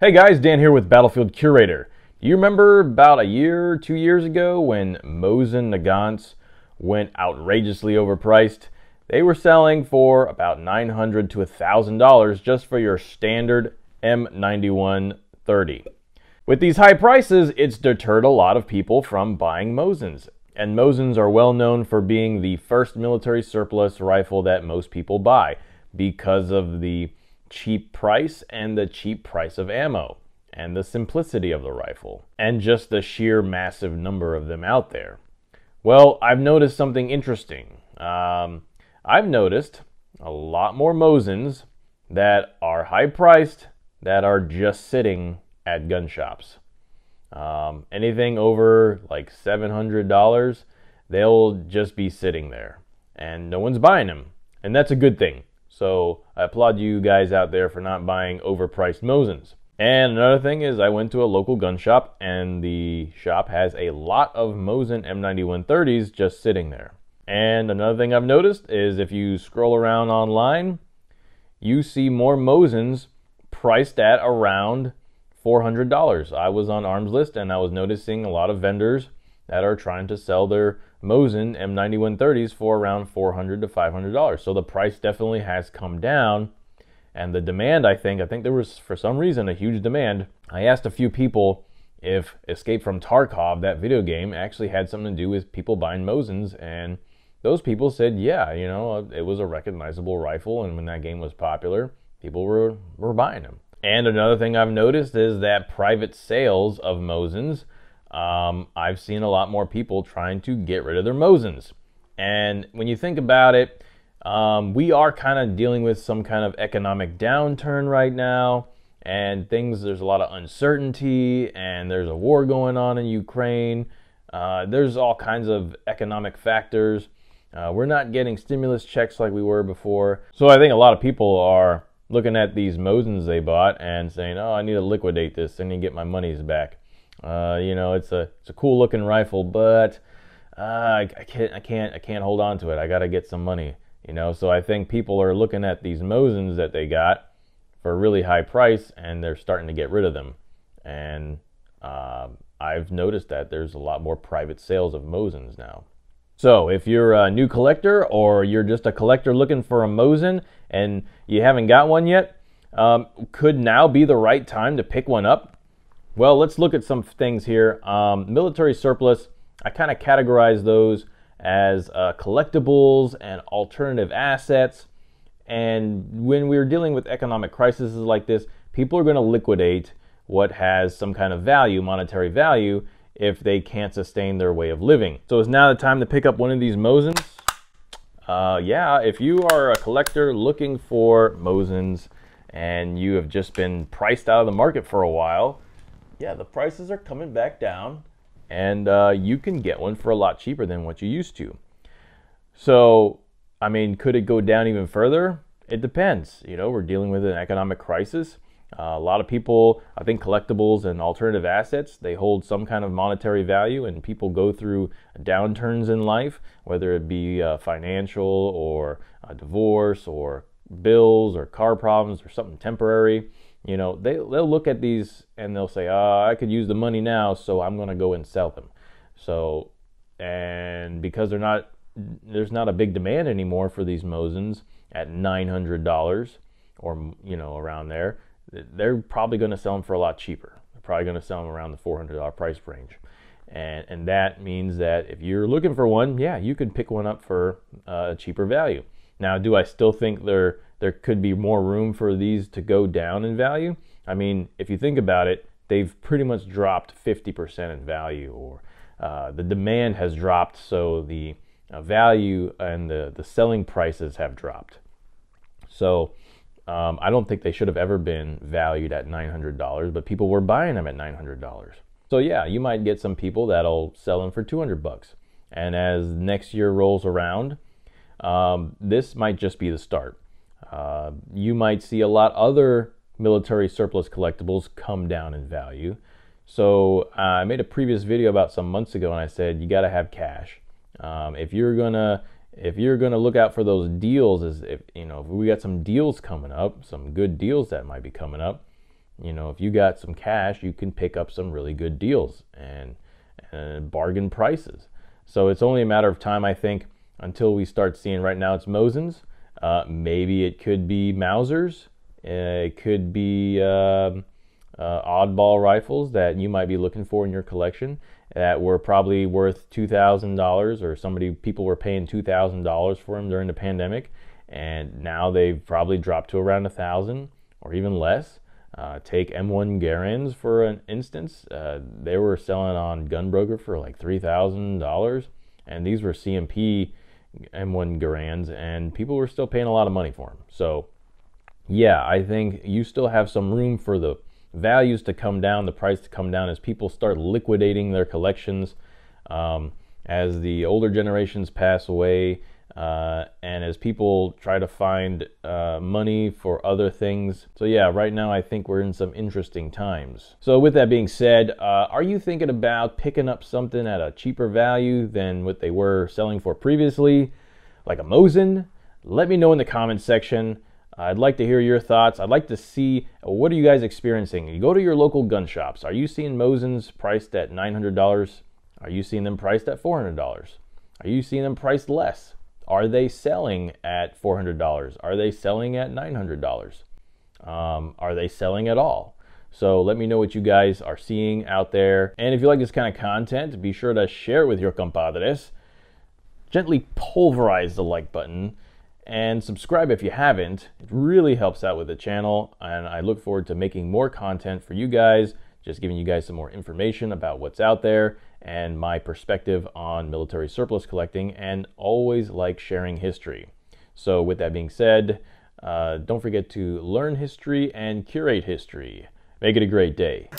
Hey guys, Dan here with Battlefield Curator. Do you remember about a year, 2 years ago when Mosin Nagants went outrageously overpriced? They were selling for about $900 to $1,000 just for your standard M91 30. With these high prices, it's deterred a lot of people from buying Mosins. And Mosins are well known for being the first military surplus rifle that most people buy because of the cheap price and the cheap price of ammo and the simplicity of the rifle and just the sheer massive number of them out there. Well, I've noticed something interesting. I've noticed a lot more Mosins that are high priced that are just sitting at gun shops. Anything over like $700, they'll just be sitting there and no one's buying them, and that's a good thing. So I applaud you guys out there for not buying overpriced Mosins. And another thing is I went to a local gun shop and the shop has a lot of Mosin M91 30s just sitting there. And another thing I've noticed is if you scroll around online, you see more Mosins priced at around $400. I was on Arms List and I was noticing a lot of vendors that are trying to sell their Mosin M91 30s for around $400 to $500. So the price definitely has come down, and the demand, I think there was for some reason a huge demand. I asked a few people if Escape from Tarkov, that video game, actually had something to do with people buying Mosins, and those people said, yeah, you know, it was a recognizable rifle, and when that game was popular, people were buying them. And another thing I've noticed is that private sales of Mosins, I've seen a lot more people trying to get rid of their Mosins. And when you think about it, we are kind of dealing with some kind of economic downturn right now, and there's a lot of uncertainty, and there's a war going on in Ukraine. There's all kinds of economic factors. We're not getting stimulus checks like we were before. So I think a lot of people are looking at these Mosins they bought and saying, oh, I need to liquidate this. I need to get my monies back. You know, it's a cool looking rifle, but I can't hold on to it. I got to get some money, you know. So I think people are looking at these Mosins that they got for a really high price, and they're starting to get rid of them. And I've noticed that there's a lot more private sales of Mosins now. So if you're a new collector or you're just a collector looking for a Mosin and you haven't got one yet, could now be the right time to pick one up? Well, let's look at some things here. Military surplus, I kind of categorize those as collectibles and alternative assets. And when we're dealing with economic crises like this, people are going to liquidate what has some kind of value, monetary value, if they can't sustain their way of living. So is now the time to pick up one of these Mosins? Yeah, if you are a collector looking for Mosins and you have just been priced out of the market for a while, yeah, the prices are coming back down, and you can get one for a lot cheaper than what you used to. So, I mean, could it go down even further? It depends. You know, we're dealing with an economic crisis. A lot of people, I think collectibles and alternative assets, they hold some kind of monetary value, and people go through downturns in life, whether it be financial or a divorce or bills or car problems or something temporary. You know, they'll look at these and they'll say, I could use the money now, so I'm going to go and sell them. So, and because there's not a big demand anymore for these Mosins at $900 or, you know, around there, they're probably going to sell them for a lot cheaper. They're probably going to sell them around the $400 price range. And that means that if you're looking for one, yeah, you can pick one up for a cheaper value. Now, do I still think there could be more room for these to go down in value? I mean, if you think about it, they've pretty much dropped 50% in value, or the demand has dropped, so the value and the selling prices have dropped. So I don't think they should have ever been valued at $900, but people were buying them at $900. So yeah, you might get some people that'll sell them for $200. And as next year rolls around, this might just be the start. You might see a lot other military surplus collectibles come down in value. So I made a previous video about some months ago, and I said you got to have cash. If you're gonna look out for those deals, if we got some deals coming up, some good deals that might be coming up, You know, if you got some cash, you can pick up some really good deals and bargain prices. So it's only a matter of time, I think, until we start seeing. Right now it's Mosins. Maybe it could be Mausers. It could be oddball rifles that you might be looking for in your collection that were probably worth $2,000, or people were paying $2,000 for them during the pandemic, and now they've probably dropped to around $1,000 or even less. Take M1 Garands for an instance. They were selling on Gunbroker for like $3,000, and these were CMP M1 Garands, and people were still paying a lot of money for them. So yeah, I think you still have some room for the values to come down, the price to come down as people start liquidating their collections, as the older generations pass away, and as people try to find money for other things. So yeah, right now I think we're in some interesting times. So with that being said, are you thinking about picking up something at a cheaper value than what they were selling for previously, like a Mosin? Let me know in the comments section. I'd like to hear your thoughts. I'd like to see, what are you guys experiencing? You go to your local gun shops. Are you seeing Mosins priced at $900? Are you seeing them priced at $400? Are you seeing them priced less? Are they selling at $400? Are they selling at $900? Are they selling at all? So let me know what you guys are seeing out there. And if you like this kind of content, be sure to share it with your compadres. Gently pulverize the like button and subscribe if you haven't. It really helps out with the channel, and I look forward to making more content for you guys, just giving you guys some more information about what's out there and my perspective on military surplus collecting, and always like sharing history. So with that being said, don't forget to learn history and curate history. Make it a great day.